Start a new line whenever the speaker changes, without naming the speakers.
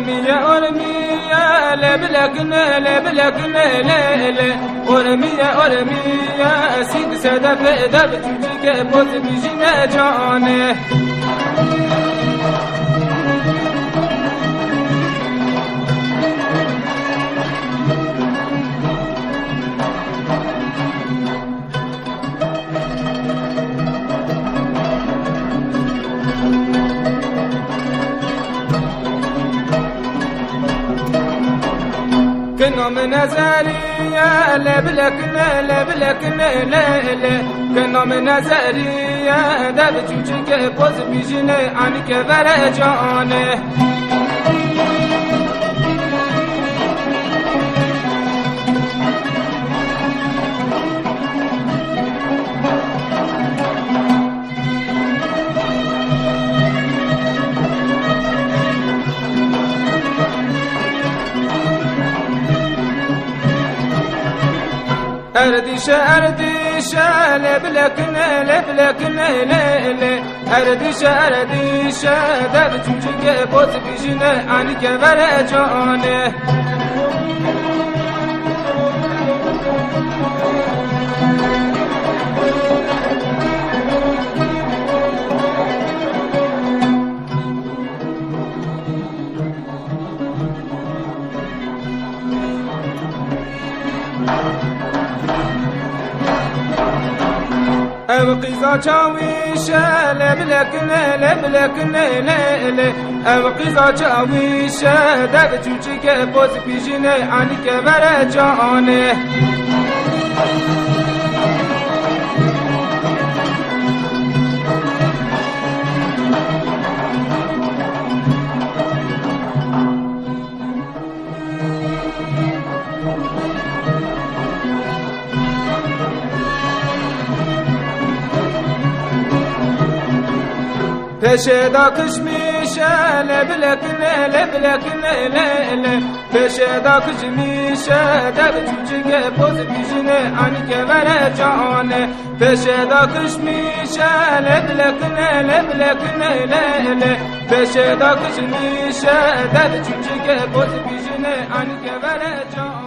أرمية لبلكنا ليلة أرمية سيد سدف دب تجيك بوز بيجينا جانه كنا من أزارية لبلكنا ليلة كنا من أزارية دب تجيك بوز بيجينا عنك برجانه أرديشة لبلكنا ليلة أرديشة دب تجيك بوز بيجينا عنك برجانه أبقيزا تشاويشة لبلكنا ليلة أبقيزا تشاويشة دب تجيك بوز بيجينا عنك برجانه بشدا كشميشة لبلكنا ليلة بشدا كشميشة دب تجيك بوز بيجينا عنك برجانه بشدا كشميشة لبلكنا ليلة بشدا كشميشة دب تجيك بوز بيجينا عنك برجانه